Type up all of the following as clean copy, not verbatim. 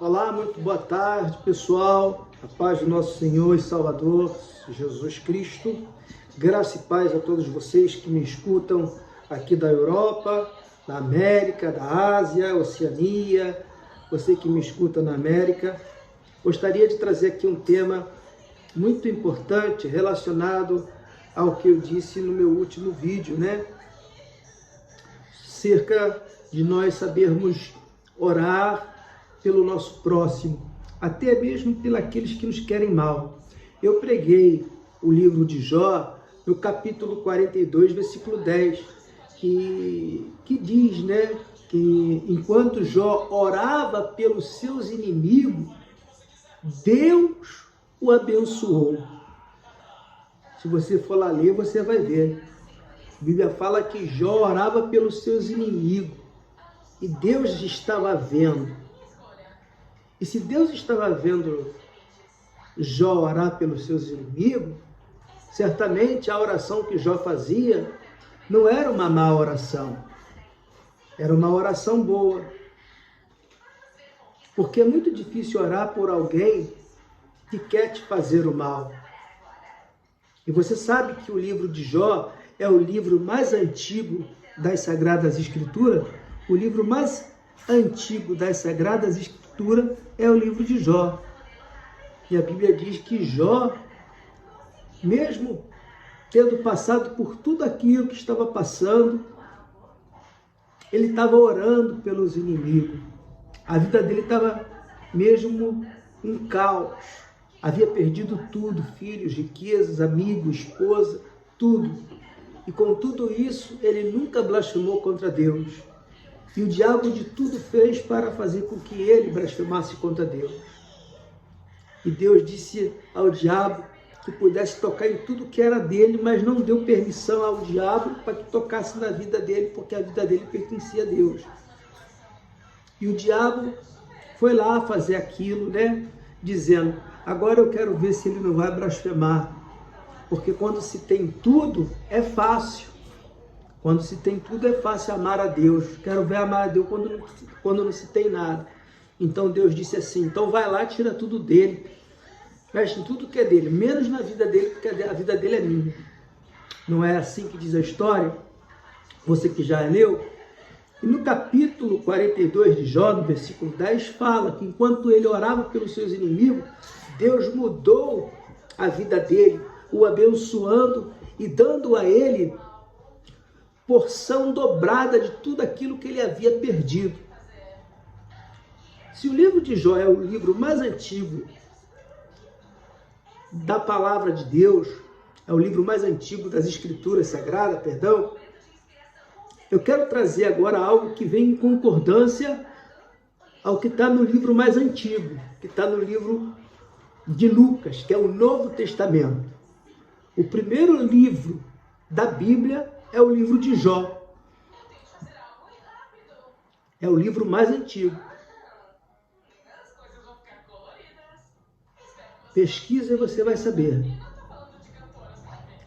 Olá, muito boa tarde, pessoal. A paz do nosso Senhor e Salvador, Jesus Cristo. Graça e paz a todos vocês que me escutam aqui da Europa, da América, da Ásia, Oceania, você que me escuta na América. Gostaria de trazer aqui um tema muito importante relacionado ao que eu disse no meu último vídeo, né? Cerca de nós sabermos orar pelo nosso próximo, até mesmo pelos que nos querem mal. Eu preguei o livro de Jó, no capítulo 42, versículo 10, que diz, né, que enquanto Jó orava pelos seus inimigos, Deus o abençoou. Se você for lá ler, você vai ver. A Bíblia fala que Jó orava pelos seus inimigos e Deus estava vendo. E se Deus estava vendo Jó orar pelos seus inimigos, certamente a oração que Jó fazia não era uma má oração, era uma oração boa. Porque é muito difícil orar por alguém que quer te fazer o mal. E você sabe que o livro de Jó é o livro mais antigo das Sagradas Escrituras? O livro mais antigo das Sagradas Escrituras é o livro de Jó. E a Bíblia diz que Jó, mesmo tendo passado por tudo aquilo que estava passando, ele estava orando pelos inimigos. A vida dele estava mesmo em caos. Havia perdido tudo, filhos, riquezas, amigos, esposa, tudo. E com tudo isso, ele nunca blasfemou contra Deus. E o diabo de tudo fez para fazer com que ele blasfemasse contra Deus. E Deus disse ao diabo que pudesse tocar em tudo que era dele, mas não deu permissão ao diabo para que tocasse na vida dele, porque a vida dele pertencia a Deus. E o diabo foi lá fazer aquilo, né? Dizendo, agora eu quero ver se ele não vai blasfemar. Porque quando se tem tudo, é fácil. Quando se tem tudo, é fácil amar a Deus. Quero ver amar a Deus quando não se tem nada. Então Deus disse assim, então vai lá, tira tudo dele. Mexe em tudo que é dele, menos na vida dele, porque a vida dele é minha. Não é assim que diz a história? Você que já leu? E no capítulo 42 de Jó, no versículo 10, fala que enquanto ele orava pelos seus inimigos, Deus mudou a vida dele, o abençoando e dando a ele porção dobrada de tudo aquilo que ele havia perdido. Se o livro de Jó é o livro mais antigo da palavra de Deus, é o livro mais antigo das Escrituras Sagradas, eu quero trazer agora algo que vem em concordância ao que está no livro mais antigo, que está no livro de Lucas, que é o Novo Testamento. O primeiro livro da Bíblia é o livro de Jó. É o livro mais antigo. Pesquisa e você vai saber.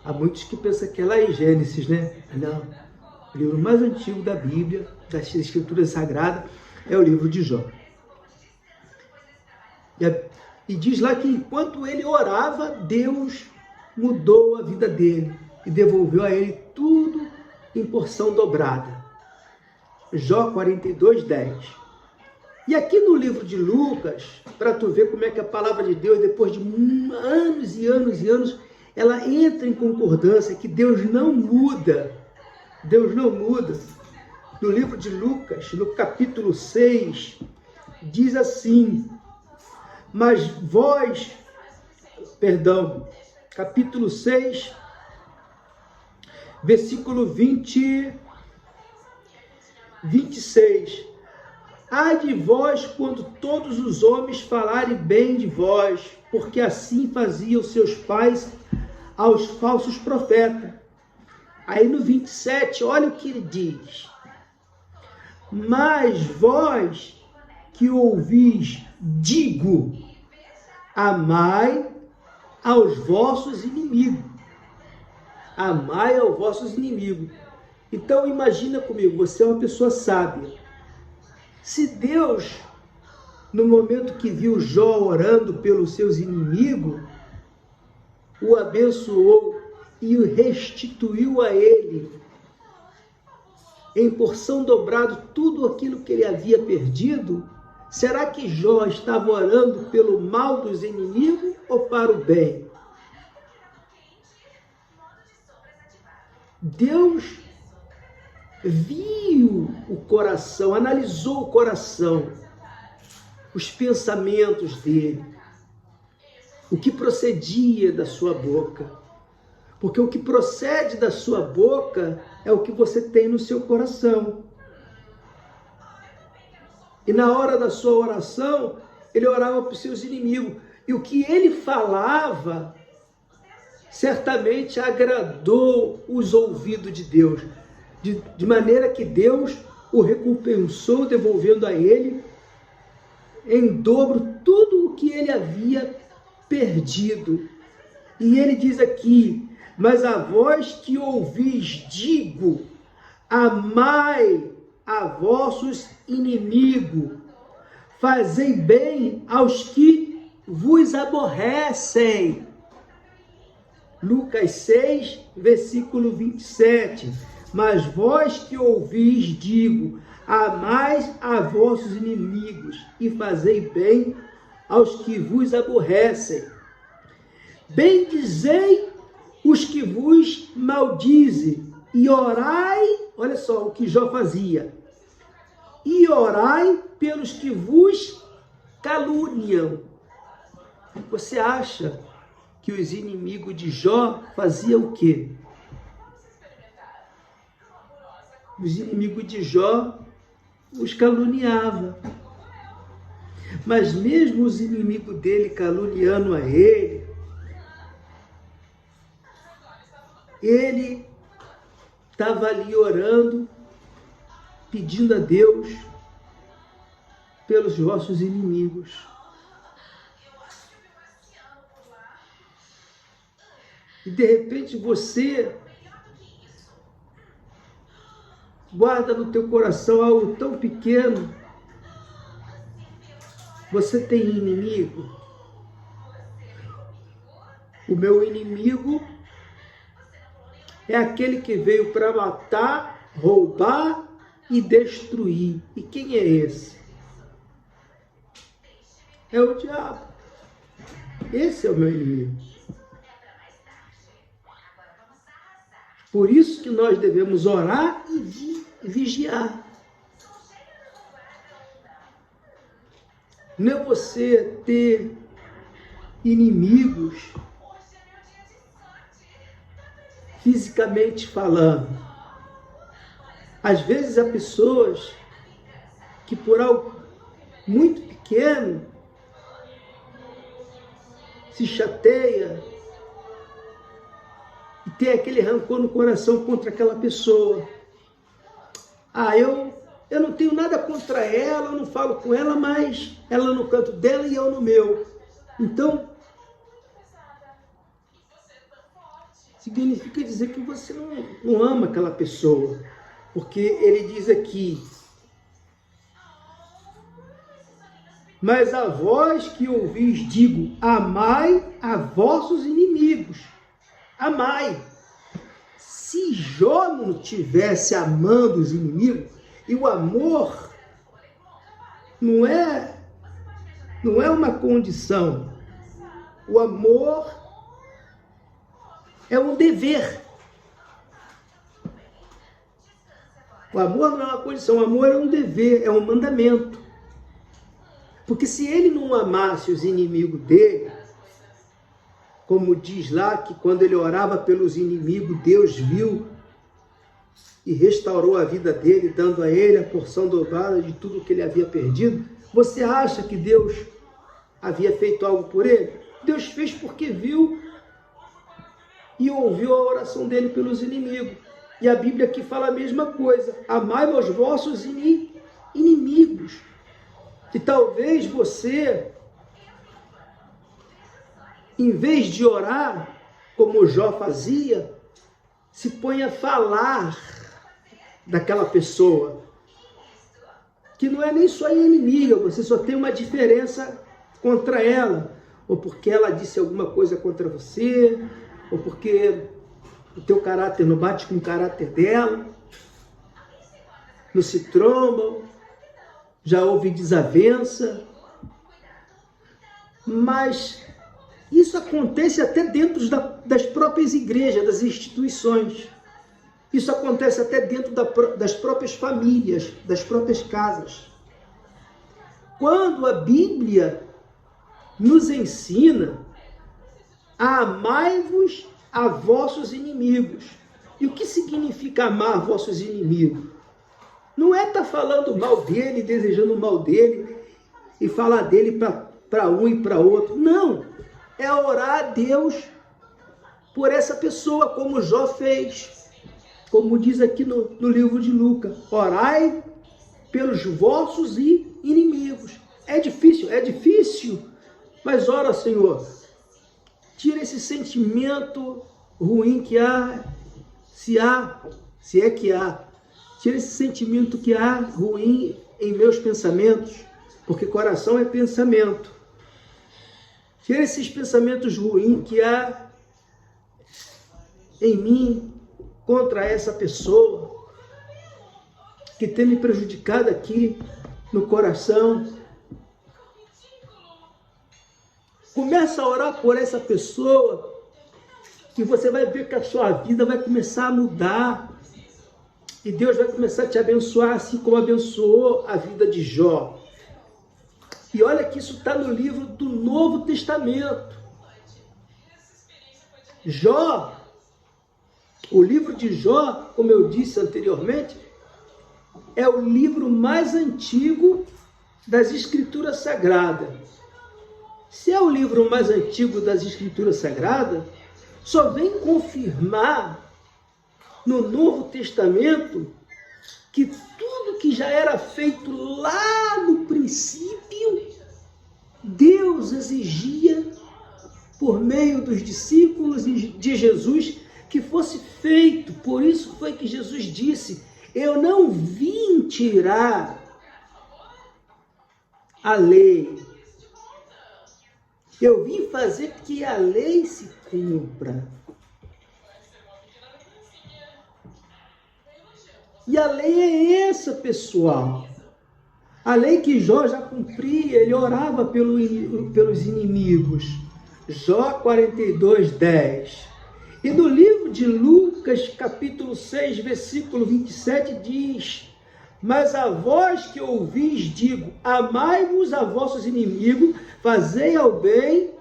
Há muitos que pensam que é lá em Gênesis, né? Não. O livro mais antigo da Bíblia, das Escrituras Sagradas, é o livro de Jó. E diz lá que enquanto ele orava, Deus mudou a vida dele e devolveu a ele tudo em porção dobrada. Jó 42, 10. E aqui no livro de Lucas, para tu ver como é que a palavra de Deus, depois de anos e anos e anos, ela entra em concordância, que Deus não muda. Deus não muda. No livro de Lucas, no capítulo 6, diz assim, capítulo 6, versículo 26. Ai de vós quando todos os homens falarem bem de vós, porque assim faziam seus pais aos falsos profetas. Aí no 27, olha o que ele diz. Mas vós que ouvis, digo, amai aos vossos inimigos. Amai aos vossos inimigos. Então imagina comigo, você é uma pessoa sábia. Se Deus no momento que viu Jó orando pelos seus inimigos, o abençoou e o restituiu a ele em porção dobrada tudo aquilo que ele havia perdido? Será que Jó estava orando pelo mal dos inimigos ou para o bem? Deus viu o coração, analisou o coração, os pensamentos dele, o que procedia da sua boca. Porque o que procede da sua boca é o que você tem no seu coração. E na hora da sua oração, ele orava para os seus inimigos. E o que ele falava, certamente agradou os ouvidos de Deus. De maneira que Deus o recompensou, devolvendo a ele em dobro tudo o que ele havia perdido. E ele diz aqui: mas a vós que ouvis, digo, amai a vossos inimigos, fazei bem aos que vos aborrecem. Lucas 6, versículo 27. Mas vós que ouvis, digo, amai a vossos inimigos e fazei bem aos que vos aborrecem. Bendizei os que vos maldizem e orai, olha só o que Jó fazia, e orai pelos que vos caluniam. Você acha que os inimigos de Jó faziam o quê? Os inimigos de Jó os caluniavam. Mas mesmo os inimigos dele caluniando a ele estava ali orando, pedindo a Deus pelos vossos inimigos. E de repente você guarda no teu coração algo tão pequeno. Você tem inimigo? O meu inimigo é aquele que veio para matar, roubar e destruir. E quem é esse? É o diabo. Esse é o meu inimigo. Por isso que nós devemos orar e vigiar. Não é você ter inimigos fisicamente falando. Às vezes há pessoas que por algo muito pequeno se chateia e tem aquele rancor no coração contra aquela pessoa. Eu não tenho nada contra ela, eu não falo com ela, mas ela no canto dela e eu no meu. Então, significa dizer que você não ama aquela pessoa. Porque ele diz aqui: mas a vós que ouvis, digo, amai a vossos inimigos. Amai. Se Jó não tivesse amando os inimigos, e o amor não é uma condição. O amor é um dever. O amor não é uma condição, o amor é um dever, é um mandamento. Porque se ele não amasse os inimigos dele, como diz lá que quando ele orava pelos inimigos, Deus viu e restaurou a vida dele, dando a ele a porção dobrada de tudo que ele havia perdido. Você acha que Deus havia feito algo por ele? Deus fez porque viu e ouviu a oração dele pelos inimigos. E a Bíblia aqui fala a mesma coisa: amai os vossos inimigos. E talvez você, em vez de orar, como Jó fazia, se ponha a falar daquela pessoa. que não é nem sua inimiga, você só tem uma diferença contra ela, ou porque ela disse alguma coisa contra você, ou porque o teu caráter não bate com o caráter dela, não se trombam, já houve desavença, mas isso acontece até dentro das próprias igrejas, das instituições. Isso acontece até dentro das próprias famílias, das próprias casas. Quando a Bíblia nos ensina a amai-vos a vossos inimigos. E o que significa amar vossos inimigos? Não é estar falando mal dele, desejando o mal dele, e falar dele para um e para outro. Não, é orar a Deus por essa pessoa, como Jó fez. Como diz aqui no livro de Lucas, orai pelos vossos inimigos. É difícil, mas ora, Senhor, tira esse sentimento ruim que há, se é que há, tira esse sentimento que há ruim em meus pensamentos, porque coração é pensamento. Tira esses pensamentos ruins que há em mim, contra essa pessoa que tem me prejudicado aqui no coração. Começa a orar por essa pessoa, que você vai ver que a sua vida vai começar a mudar. E Deus vai começar a te abençoar, assim como abençoou a vida de Jó. E olha que isso está no livro do Novo Testamento. Jó, o livro de Jó, como eu disse anteriormente, é o livro mais antigo das Escrituras Sagradas. Se é o livro mais antigo das Escrituras Sagradas, só vem confirmar no Novo Testamento que tudo que já era feito lá no princípio, Deus exigia, por meio dos discípulos de Jesus, que fosse feito. Por isso foi que Jesus disse: eu não vim tirar a lei, eu vim fazer que a lei se cumpra. E a lei é essa, pessoal. A lei que Jó já cumpria, ele orava pelos inimigos. Jó 42, 10. E no livro de Lucas, capítulo 6, versículo 27, diz: mas a vós que ouvis digo, amai-vos a vossos inimigos, fazei ao bem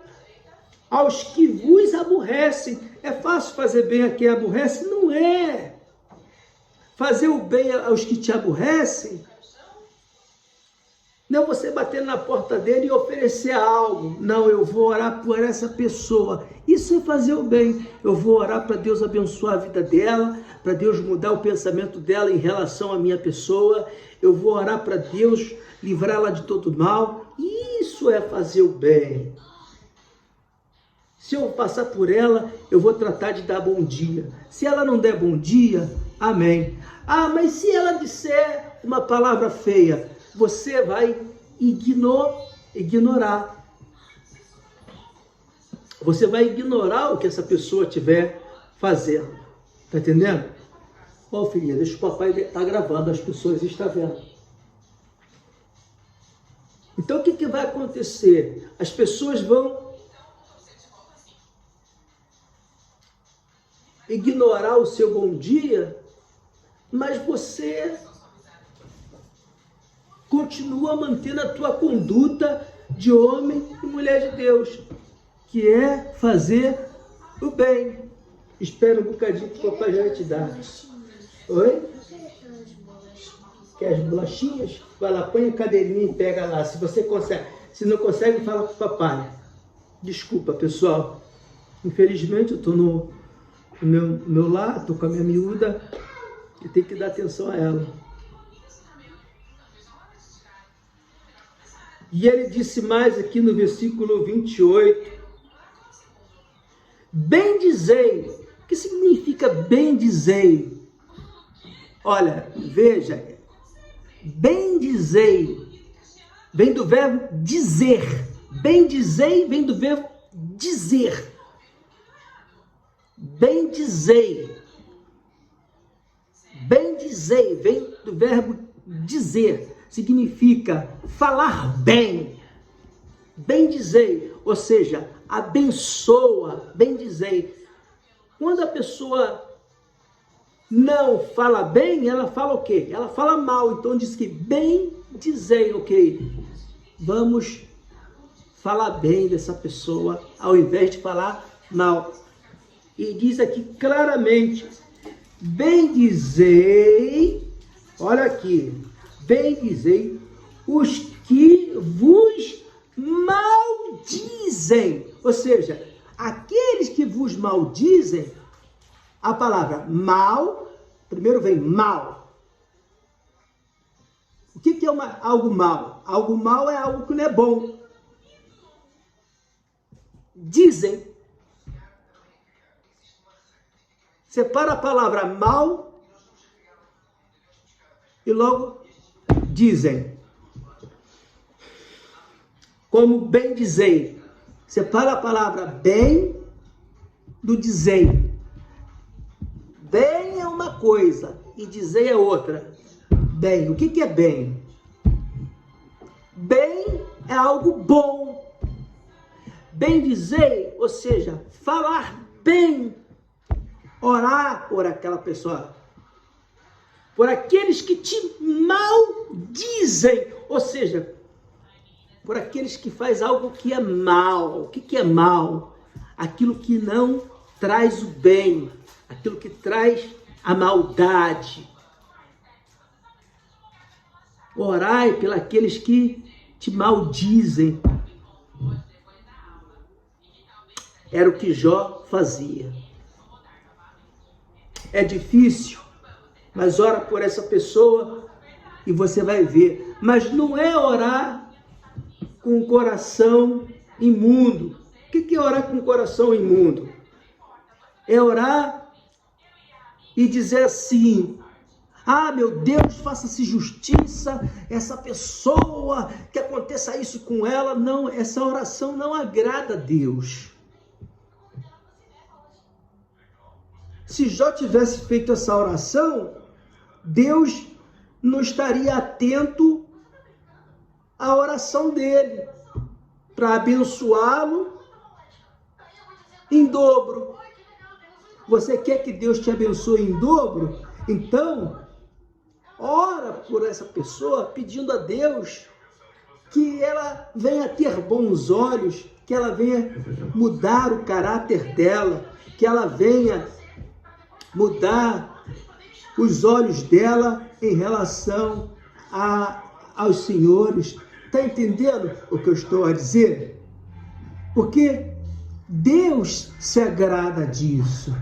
aos que vos aborrecem. É fácil fazer bem a quem aborrece? Não é. Fazer o bem aos que te aborrecem não você bater na porta dele e oferecer algo. Não, eu vou orar por essa pessoa. Isso é fazer o bem. Eu vou orar para Deus abençoar a vida dela, para Deus mudar o pensamento dela em relação à minha pessoa. Eu vou orar para Deus livrá-la de todo mal. Isso é fazer o bem. Se eu passar por ela, eu vou tratar de dar bom dia. Se ela não der bom dia, amém. Ah, mas se ela disser uma palavra feia, você vai ignorar. Você vai ignorar o que essa pessoa estiver fazendo. Tá entendendo? Ó, filhinha, deixa o papai estar gravando, as pessoas estão vendo. Então o que vai acontecer? As pessoas vão ignorar o seu bom dia, mas você continua mantendo a tua conduta de homem e mulher de Deus, que é fazer o bem. Espera um bocadinho que o papai já vai te dar. Oi? Quer as bolachinhas? Vai lá, põe a cadeirinha e pega lá. Se você consegue. Se não consegue, fala com o papai. Desculpa, pessoal. Infelizmente, eu estou no meu lar, estou com a minha miúda e tenho que dar atenção a ela. E ele disse mais aqui no versículo 28, bendizei. O que significa bendizei? Olha, veja, bendizei vem do verbo dizer. Bendizei vem do verbo dizer. Bendizei. Bendizei vem do verbo dizer. Significa falar bem. Bendizei, ou seja, abençoa. Bendizei. Quando a pessoa não fala bem, ela fala o quê? Ela fala mal. Então diz que bendizei, ok? Vamos falar bem dessa pessoa ao invés de falar mal. E diz aqui claramente, bendizei, olha aqui, bendizei os que vos maldizem. Ou seja, aqueles que vos maldizem, a palavra mal, primeiro vem mal. O que é algo mal? Algo mal é algo que não é bom. Dizem. Separa a palavra mal e logo dizem. Como bem dizei. Separa a palavra bem do dizei. Bem é uma coisa e dizer é outra. Bem, o que é bem? Bem é algo bom. Bem dizer, ou seja, falar bem, orar por aquela pessoa, por aqueles que te maldizem, ou seja, por aqueles que faz algo que é mal. O que é mal? Aquilo que não traz o bem, aquilo que traz a maldade. Orai pelos aqueles que te maldizem. Era o que Jó fazia. É difícil, mas ora por essa pessoa e você vai ver. Mas não é orar com o coração imundo. O que é orar com o coração imundo? É orar e dizer assim: ah, meu Deus, faça-se justiça, essa pessoa, que aconteça isso com ela. Não, essa oração não agrada a Deus. Se Jó tivesse feito essa oração, Deus não estaria atento à oração dele, para abençoá-lo em dobro. Você quer que Deus te abençoe em dobro? Então, ora por essa pessoa, pedindo a Deus que ela venha ter bons olhos, que ela venha mudar o caráter dela, que ela venha mudar os olhos dela em relação aos senhores. Está entendendo o que eu estou a dizer? Porque Deus se agrada disso.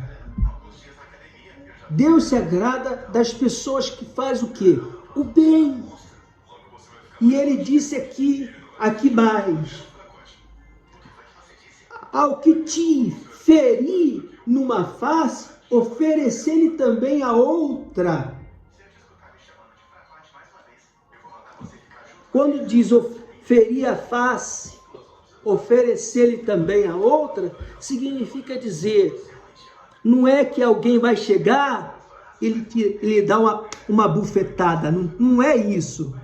Deus se agrada das pessoas que fazem o quê? O bem. E ele disse aqui mais: ao que te ferir numa face, oferecer-lhe também a outra. Quando diz ferir a face, oferecer-lhe também a outra, significa dizer, não é que alguém vai chegar e lhe dá uma bufetada, não é isso.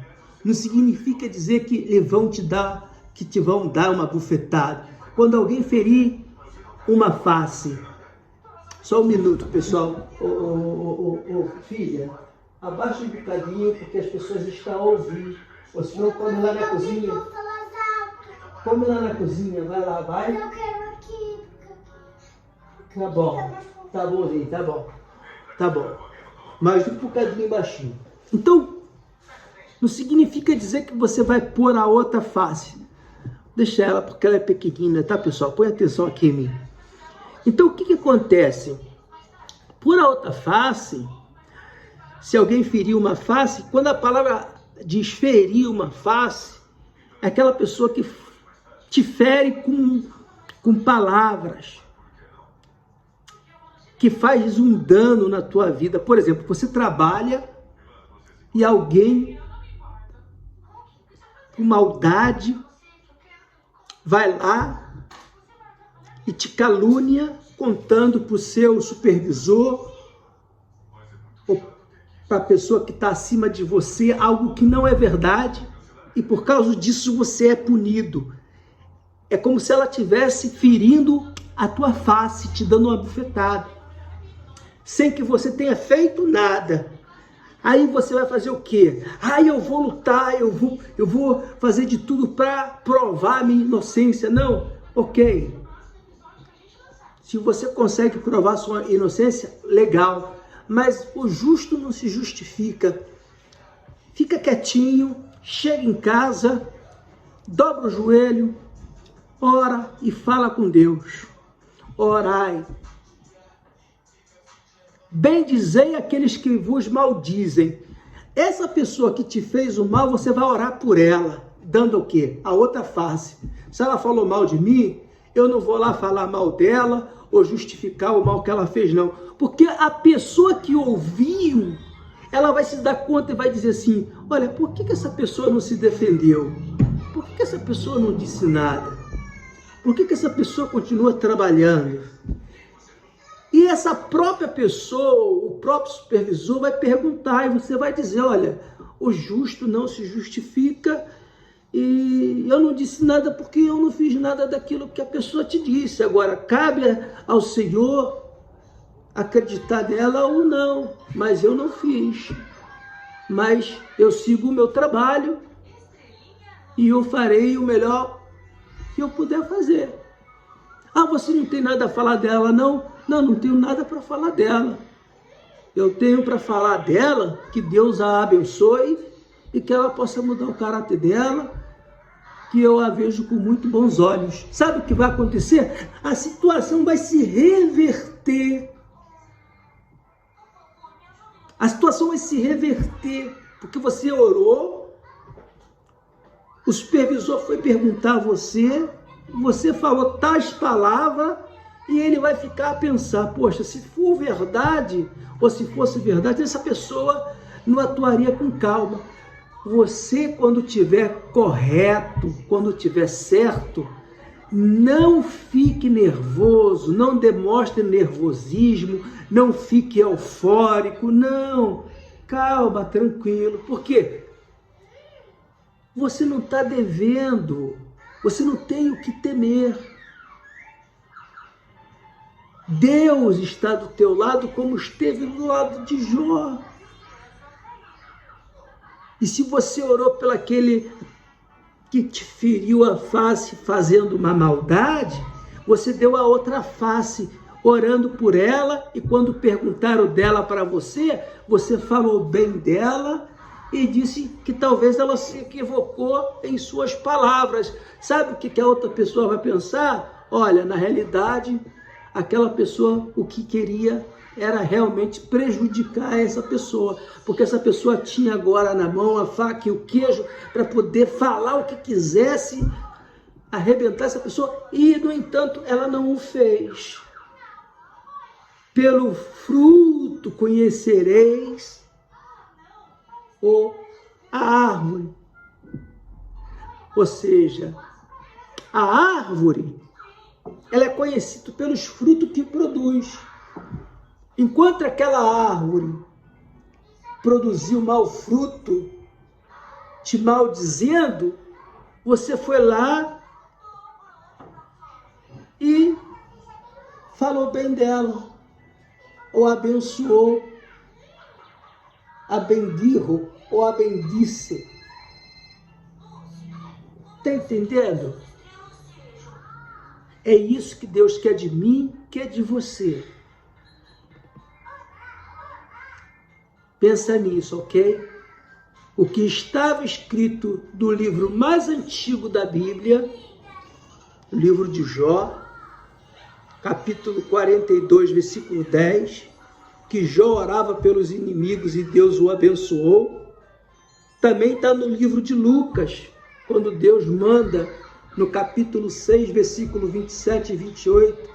Não significa dizer que te vão dar uma bufetada. Quando alguém ferir uma face, só um minuto, pessoal. Filha, abaixa um bocadinho, porque as pessoas estão a ouvir. Ou senão, come lá na cozinha. Come lá na cozinha, vai lá, vai. Eu quero aqui. Tá bom, tá bom, tá bom. Tá bom. Mais um bocadinho baixinho. Então, não significa dizer que você vai pôr a outra face. Deixa ela, porque ela é pequenina, tá, pessoal? Põe atenção aqui em mim. Então, o que acontece? Por a outra face, se alguém ferir uma face, quando a palavra diz ferir uma face, é aquela pessoa que te fere com palavras, que faz um dano na tua vida. Por exemplo, você trabalha e alguém com maldade, vai lá e te calúnia, contando para o seu supervisor ou para a pessoa que está acima de você algo que não é verdade, e por causa disso você é punido. É como se ela estivesse ferindo a tua face, te dando uma bufetada, sem que você tenha feito nada. Aí você vai fazer o quê? Eu vou lutar, eu vou fazer de tudo para provar a minha inocência. Não, ok. Se você consegue provar sua inocência, legal. Mas o justo não se justifica. Fica quietinho, chega em casa, dobra o joelho, ora e fala com Deus. Orai. Bendizei aqueles que vos maldizem. Essa pessoa que te fez o mal, você vai orar por ela, dando o quê? A outra face. Se ela falou mal de mim, eu não vou lá falar mal dela ou justificar o mal que ela fez, não. Porque a pessoa que ouviu, ela vai se dar conta e vai dizer assim, olha, por que essa pessoa não se defendeu? Por que essa pessoa não disse nada? Por que essa pessoa continua trabalhando? E essa própria pessoa, o próprio supervisor vai perguntar e você vai dizer, olha, o justo não se justifica e eu não disse nada porque eu não fiz nada daquilo que a pessoa te disse. Agora, cabe ao Senhor acreditar nela ou não, mas eu não fiz. Mas eu sigo o meu trabalho e eu farei o melhor que eu puder fazer. Você não tem nada a falar dela, não? Não tenho nada para falar dela. Eu tenho para falar dela que Deus a abençoe e que ela possa mudar o caráter dela, que eu a vejo com muito bons olhos. Sabe o que vai acontecer? A situação vai se reverter. A situação vai se reverter, porque você orou, o supervisor foi perguntar a você falou tais palavras, e ele vai ficar a pensar, poxa, se for verdade, ou se fosse verdade, essa pessoa não atuaria com calma. Você, quando estiver correto, quando estiver certo, não fique nervoso, não demonstre nervosismo, não fique eufórico, não. Calma, tranquilo. Por quê? Você não está devendo, você não tem o que temer. Deus está do teu lado como esteve do lado de Jó. E se você orou pelo aquele que te feriu a face fazendo uma maldade, você deu a outra face orando por ela, e quando perguntaram dela para você, você falou bem dela e disse que talvez ela se equivocou em suas palavras. Sabe o que a outra pessoa vai pensar? Olha, na realidade, aquela pessoa, o que queria era realmente prejudicar essa pessoa, porque essa pessoa tinha agora na mão a faca e o queijo para poder falar o que quisesse, arrebentar essa pessoa, e, no entanto, ela não o fez. Pelo fruto conhecereis a árvore. Ou seja, a árvore, ela é conhecida pelos frutos que produz. Enquanto aquela árvore produziu mau fruto, te maldizendo, você foi lá e falou bem dela, ou abençoou, a bendirro, ou a bendice. Está entendendo? É isso que Deus quer de mim, quer de você. Pensa nisso, ok? O que estava escrito do livro mais antigo da Bíblia, o livro de Jó, capítulo 42, versículo 10, que Jó orava pelos inimigos e Deus o abençoou. Também está no livro de Lucas, quando Deus manda, no capítulo 6, versículo 27 e 28,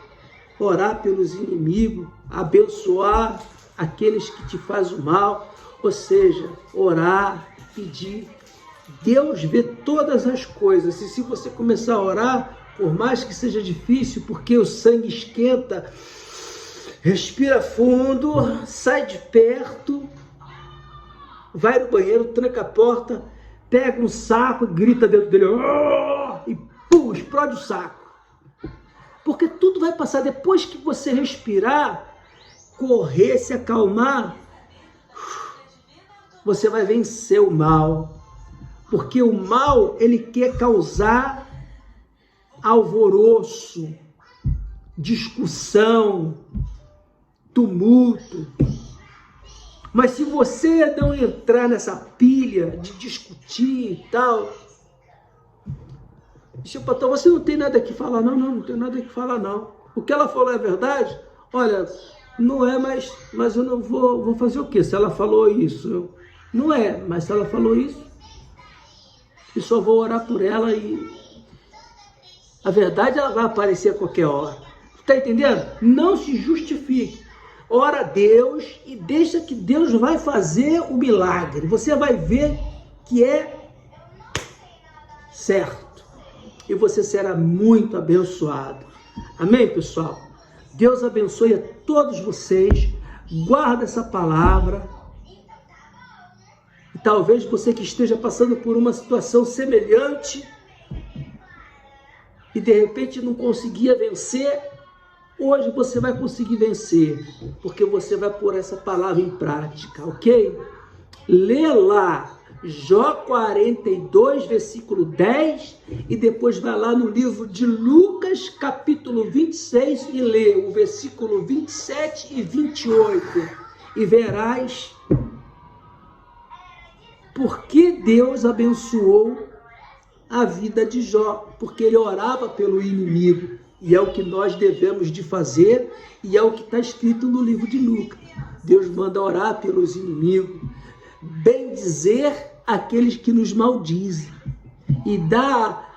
orar pelos inimigos, abençoar aqueles que te fazem o mal, ou seja, orar, pedir Deus vê todas as coisas. E se você começar a orar, por mais que seja difícil, porque o sangue esquenta, respira fundo, sai de perto, vai no banheiro, tranca a porta, pega um saco e grita dentro dele, e pum, explode o saco. Porque tudo vai passar. Depois que você respirar, correr, se acalmar, você vai vencer o mal. Porque o mal, ele quer causar alvoroço, discussão, tumulto. Mas se você não entrar nessa pilha de discutir e tal, pastor, você não tem nada que falar? Não tem nada que falar não. O que ela falou é verdade? Olha, não é, mas eu não vou fazer o quê? Se ela falou isso, não é, mas se ela falou isso, eu só vou orar por ela e a verdade ela vai aparecer a qualquer hora. Está entendendo? Não se justifique. Ora a Deus e deixa que Deus vai fazer o milagre. Você vai ver que é certo. E você será muito abençoado. Amém, pessoal? Deus abençoe a todos vocês. Guarda essa palavra. E talvez você que esteja passando por uma situação semelhante e de repente não conseguia vencer, hoje você vai conseguir vencer, porque você vai pôr essa palavra em prática, ok? Lê lá Jó 42, versículo 10, e depois vai lá no livro de Lucas, capítulo 26, e lê o versículo 27 e 28, e verás por que Deus abençoou a vida de Jó, porque ele orava pelo inimigo, e é o que nós devemos de fazer, e é o que está escrito no livro de Lucas. Deus manda orar pelos inimigos, bendizer aqueles que nos maldizem, e dá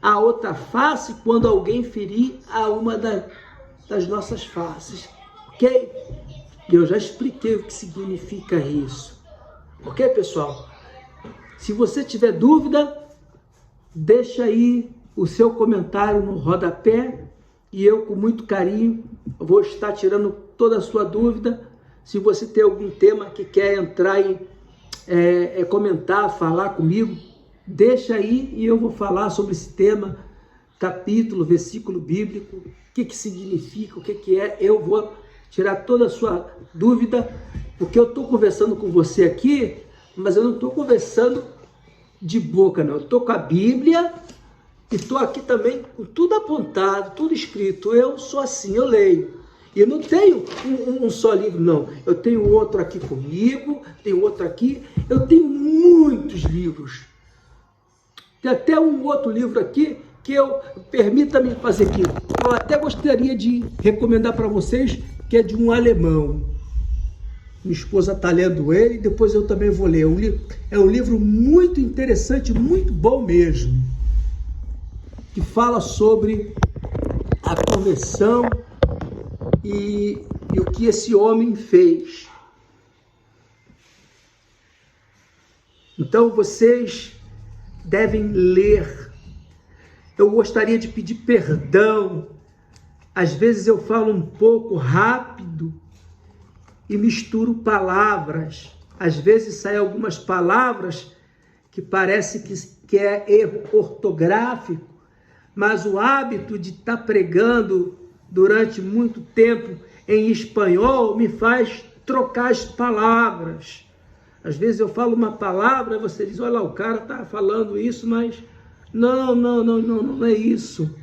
a outra face quando alguém ferir a uma das nossas faces, ok? Eu já expliquei o que significa isso, ok, pessoal? Se você tiver dúvida, deixa aí o seu comentário no rodapé e eu, com muito carinho, vou estar tirando toda a sua dúvida. Se você tem algum tema que quer entrar em comentar, falar comigo, deixa aí e eu vou falar sobre esse tema, capítulo, versículo bíblico, o que significa, o que é. Eu vou tirar toda a sua dúvida, porque eu estou conversando com você aqui, mas eu não estou conversando de boca, não. Eu estou com a Bíblia e estou aqui também com tudo apontado, tudo escrito. Eu sou assim, eu leio. E eu não tenho um só livro, não. Eu tenho outro aqui comigo, tenho outro aqui. Eu tenho muitos livros. Tem até um outro livro aqui que permita-me fazer aqui. Eu até gostaria de recomendar para vocês, que é de um alemão. Minha esposa está lendo ele e depois eu também vou ler. É um livro muito interessante, muito bom mesmo, que fala sobre a conversão e o que esse homem fez. Então vocês devem ler. Eu gostaria de pedir perdão. Às vezes eu falo um pouco rápido e misturo palavras. Às vezes saem algumas palavras que parece que é erro ortográfico, mas o hábito de estar pregando durante muito tempo em espanhol me faz trocar as palavras. Às vezes eu falo uma palavra e você diz, olha lá, o cara está falando isso, mas não é isso.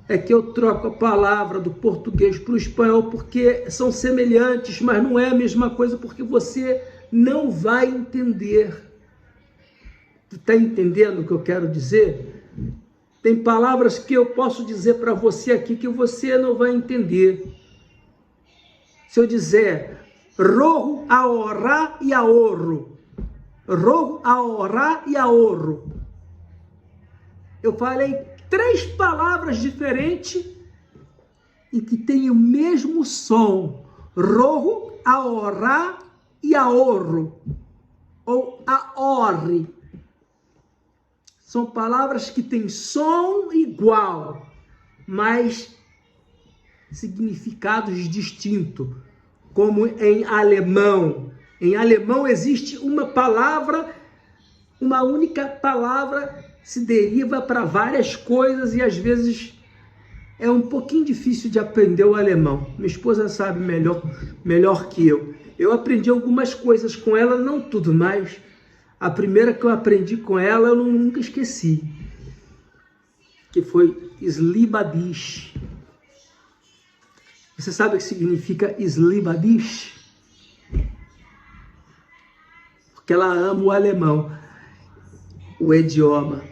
É que eu troco a palavra do português para o espanhol porque são semelhantes, mas não é a mesma coisa, porque você não vai entender. Tu está entendendo o que eu quero dizer? Tem palavras que eu posso dizer para você aqui que você não vai entender. Se eu dizer rojo, ahorrar e ahorro, rojo, ahorrar e ahorro, eu falei 3 palavras diferentes e que têm o mesmo som. Rojo, ahorrar e ahorro. Ou ahorre. São palavras que têm som igual, mas significados distintos, como em alemão. Em alemão existe uma palavra, uma única palavra se deriva para várias coisas e às vezes é um pouquinho difícil de aprender o alemão. Minha esposa sabe melhor que eu. Eu aprendi algumas coisas com ela, não tudo, mas a primeira que eu aprendi com ela eu nunca esqueci, que foi Slibadish. Você sabe o que significa Slibadish? Porque ela ama o alemão, o idioma.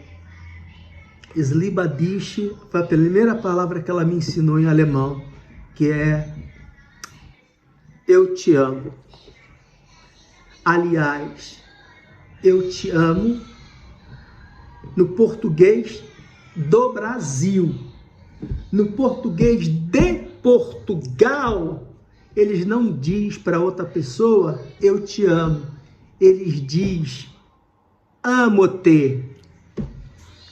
Slibadish foi a primeira palavra que ela me ensinou em alemão, que é eu te amo. Aliás, eu te amo no português do Brasil. No português de Portugal, eles não diz para outra pessoa eu te amo. Eles diz amo-te.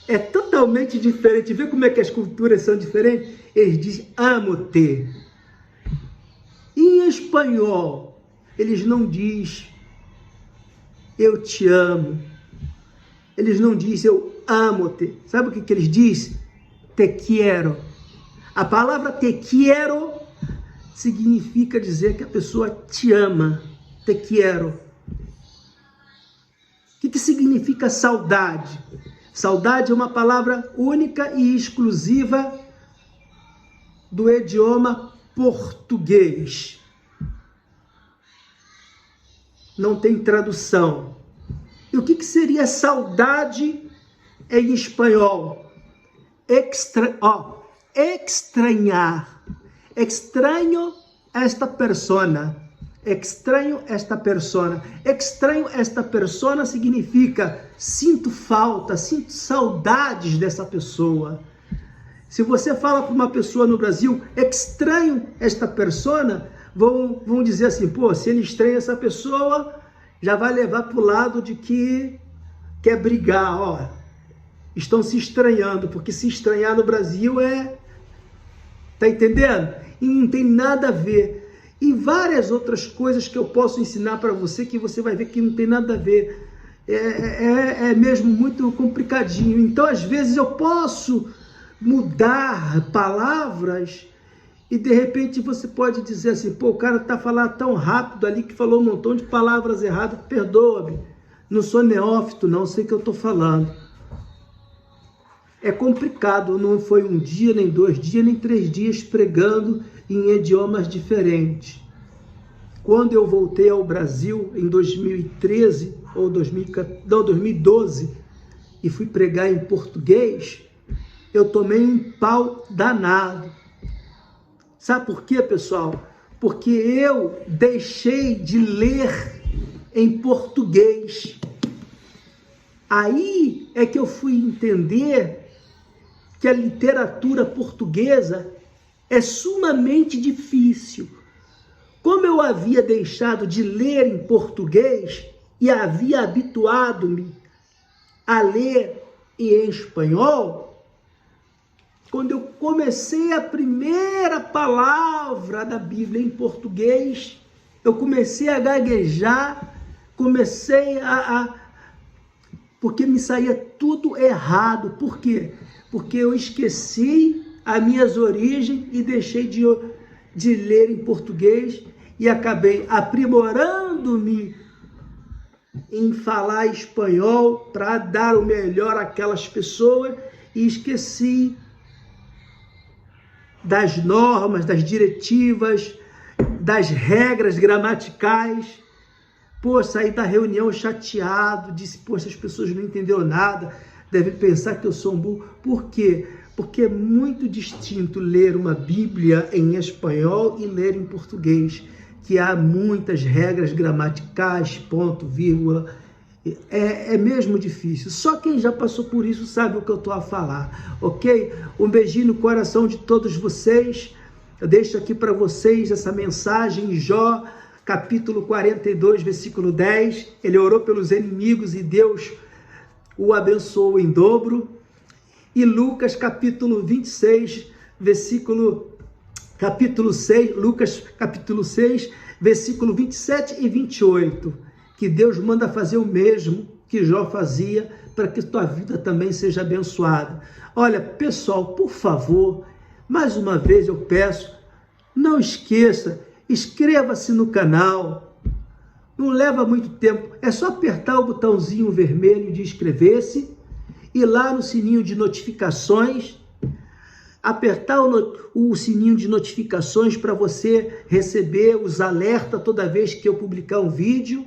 É totalmente diferente. Vê como é que as culturas são diferentes? Eles dizem amo-te. Em espanhol, eles não dizem eu te amo. Eles não dizem eu amo-te. Sabe o que eles dizem? Te quiero. A palavra te quiero significa dizer que a pessoa te ama. Te quiero. O que significa saudade? Saudade é uma palavra única e exclusiva do idioma português. Não tem tradução. E o que seria saudade em espanhol? Extrañar. Extraño esta persona. Extraño esta persona. Extraño esta persona significa sinto falta, sinto saudades dessa pessoa. Se você fala para uma pessoa no Brasil, extraño esta persona, vão dizer assim, pô, se ele estranha essa pessoa, já vai levar para o lado de que quer brigar, ó. Estão se estranhando, porque se estranhar no Brasil tá entendendo? E não tem nada a ver. E várias outras coisas que eu posso ensinar para você, que você vai ver que não tem nada a ver. É mesmo muito complicadinho. Então, às vezes, eu posso mudar palavras e, de repente, você pode dizer assim, pô, o cara tá falando tão rápido ali que falou um montão de palavras erradas, perdoa-me. Não sou neófito, não sei o que eu tô falando. É complicado, não foi um dia, nem 2 dias, nem 3 dias pregando em idiomas diferentes. Quando eu voltei ao Brasil em 2013 ou 2012 e fui pregar em português, eu tomei um pau danado. Sabe por quê, pessoal? Porque eu deixei de ler em português. Aí é que eu fui entender que a literatura portuguesa é sumamente difícil. Como eu havia deixado de ler em português e havia habituado-me a ler em espanhol, quando eu comecei a primeira palavra da Bíblia em português, eu comecei a gaguejar, porque me saía tudo errado. Por quê? Porque eu esqueci as minhas origens e deixei de ler em português e acabei aprimorando-me em falar espanhol para dar o melhor àquelas pessoas e esqueci das normas, das diretivas, das regras gramaticais. Pô, saí da reunião chateado, disse, pô, essas pessoas não entenderam nada, devem pensar que eu sou um burro. Por quê? Porque é muito distinto ler uma Bíblia em espanhol e ler em português, que há muitas regras gramaticais, ponto, vírgula. É mesmo difícil. Só quem já passou por isso sabe o que eu estou a falar, ok? Um beijinho no coração de todos vocês. Eu deixo aqui para vocês essa mensagem em Jó, capítulo 42, versículo 10. Ele orou pelos inimigos e Deus o abençoou em dobro. E Lucas capítulo 26, Lucas capítulo 6, versículo 27 e 28, que Deus manda fazer o mesmo que Jó fazia, para que tua vida também seja abençoada. Olha, pessoal, por favor, mais uma vez eu peço, não esqueça, inscreva-se no canal, não leva muito tempo, é só apertar o botãozinho vermelho de inscrever-se, e lá no sininho de notificações, apertar o sininho de notificações para você receber os alertas toda vez que eu publicar um vídeo,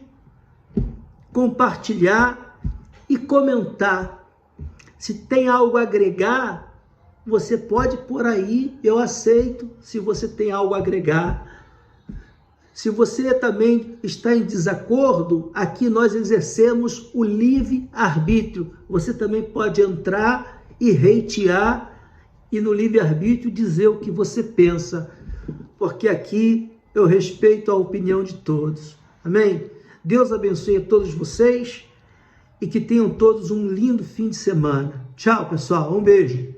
compartilhar e comentar. Se tem algo a agregar, você pode pôr aí, eu aceito se você tem algo a agregar. Se você também está em desacordo, aqui nós exercemos o livre-arbítrio. Você também pode entrar e hatear e no livre-arbítrio dizer o que você pensa, porque aqui eu respeito a opinião de todos. Amém? Deus abençoe a todos vocês e que tenham todos um lindo fim de semana. Tchau, pessoal. Um beijo.